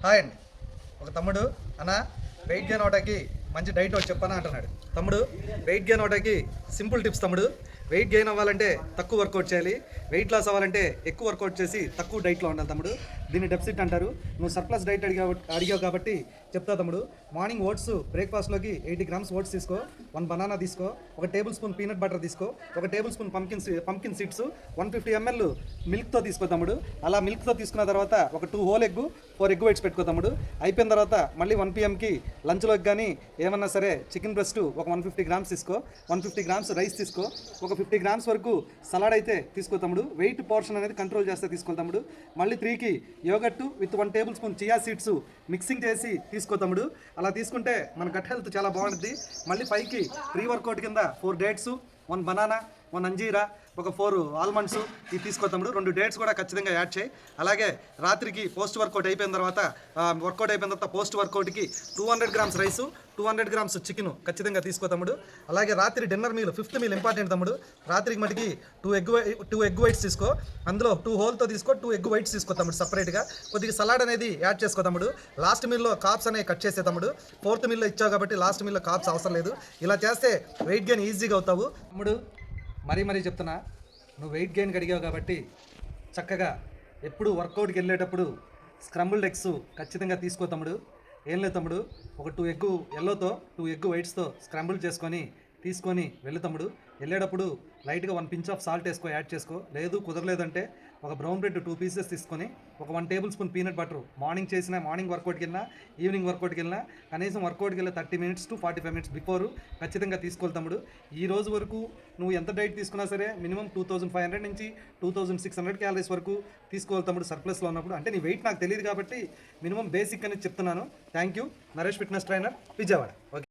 Hi అండి. ఒక తమ్ముడు అన్న వెయిట్ గెయిన్ అవటానికి మంచి డైట్ ఒకటి చెప్పనా అంటున్నాడు. తమ్ముడు, వెయిట్ గెయిన్ అవటానికి సింపుల్ టిప్స్ తమ్ముడు. వెయిట్ గెయిన్ అవ్వాలంటే తక్కువ వర్కౌట్ చేయాలి, వెయిట్ లాస్ అవ్వాలంటే ఎక్కువ వర్కౌట్ చేసి తక్కువ డైట్లో ఉండాలి తమ్ముడు. దీన్ని డెఫిసిట్ అంటారు. నువ్వు సర్ప్లస్ డైట్ అడిగావు కాబట్టి చెప్తా తమ్ముడు. మార్నింగ్ ఓట్స్ బ్రేక్ఫాస్ట్లోకి 80 గ్రామ్స్ ఓట్స్ తీసుకో, 1 బనానా తీసుకో, 1 టేబుల్ స్పూన్ పీనట్ బటర్ తీసుకో, 1 table spoon pumpkin seeds, 150 ml మిల్క్తో తీసుకో తమ్ముడు. అలా మిల్క్తో తీసుకున్న తర్వాత ఒక 2 హోల్ ఎగ్, 4 ఎగ్ వైట్స్ పెట్టుకో తమ్ముడు. అయిపోయిన తర్వాత మళ్ళీ 1 PM లంచ్లోకి కానీ ఏమన్నా సరే చికెన్ బ్రెస్ట్ ఒక 150 గ్రామ్స్ తీసుకో, 150 గ్రామ్స్ రైస్ తీసుకో, ఒక 50 గ్రామ్స్ వరకు సలాడ్ అయితే తీసుకో తమ్ముడు. వెయిట్ పోర్షన్ అనేది కంట్రోల్ చేస్తే తీసుకో తమ్ముడు. మళ్ళీ 3కి yogurt with 1 tablespoon chia seeds mixing చేసి తీసుకో తమ్ముడు. అలా తీసుకుంటే మన గట్ హెల్త్ చాలా బాగుంటుంది. మళ్ళీ 5కి ప్రీ వర్కౌట్ కింద 4 డేట్స్, 1 బనానా, 1 అంజీరా, ఒక 4 ఆల్మండ్స్ ఇవి తీసుకో తమ్ముడు. 2 డేట్స్ కూడా ఖచ్చితంగా యాడ్ చేయి. అలాగే రాత్రికి పోస్ట్ వర్కౌట్ అయిపోయిన తర్వాత పోస్ట్ వర్కౌట్కి 200 గ్రామ్స్ రైసు, 200 గ్రామ్స్ చికెన్ ఖచ్చితంగా తీసుకో తమ్ముడు. అలాగే రాత్రి dinner meal, 5th meal important తమ్ముడు. రాత్రికి మటుకి 2 ఎగ్ వైట్స్ తీసుకో, అందులో 2 హోల్తో తీసుకో, 2 ఎగ్ వైట్స్ తీసుకో తమ్ముడు. సపరేట్గా కొద్దిగా సలాడ్ అనేది యాడ్ చేసుకో తమ్ముడు. లాస్ట్ మీల్లో కాప్స్ అనేవి కట్ చేసే తమ్ముడు. 4th మీల్లో ఇచ్చావు కాబట్టి లాస్ట్ మీల్లో కాప్స్ అవసరం లేదు. ఇలా చేస్తే వెయిట్ గెయిన్ ఈజీగా అవుతావు తమ్ముడు. మరీ చెప్తున్నా, నువ్వు వెయిట్ గెయిన్కి అడిగావు కాబట్టి చక్కగా ఎప్పుడు వర్కౌట్కి వెళ్ళేటప్పుడు స్క్రంబుల్డ్ ఎగ్స్ ఖచ్చితంగా తీసుకో తమ్ముడు. ఏం లేదు తమ్ముడు, ఒక 2 ఎగ్ ఎల్లోతో 2 ఎగ్ వైట్స్తో స్క్రంబుల్ తీసుకొని వెళ్ళు తమ్ముడు. వెళ్ళేటప్పుడు లైట్గా 1 pinch ఆఫ్ సాల్ట్ యాడ్ చేసుకో. లేదు కుదరలేదంటే ఒక బ్రౌన్ బ్రెడ్ 2 పీసెస్ తీసుకొని ఒక 1 tablespoon peanut butter morning వర్కౌట్కి వెళ్ళినా ఈవినింగ్ వర్కౌట్కి వెళ్ళినా కనీసం వర్కౌట్కి వెళ్ళే 30 minutes to 45 minutes బిఫోర్ ఖచ్చితంగా తీసుకోవాలి తమ్ముడు. ఈ రోజు వరకు నువ్వు ఎంత డైట్ తీసుకున్నా సరే మినిమం 2500 నుంచి 2600 క్యాలరీస్ వరకు తీసుకోవాలి తమ్ముడు సర్ప్లస్లో ఉన్నప్పుడు. అంటే నీ వెయిట్ నాకు తెలియదు కాబట్టి మినిమం బేసిక్ అనేది చెప్తున్నాను. Thank you. Naresh fitness trainer, Vijayawada. Okay.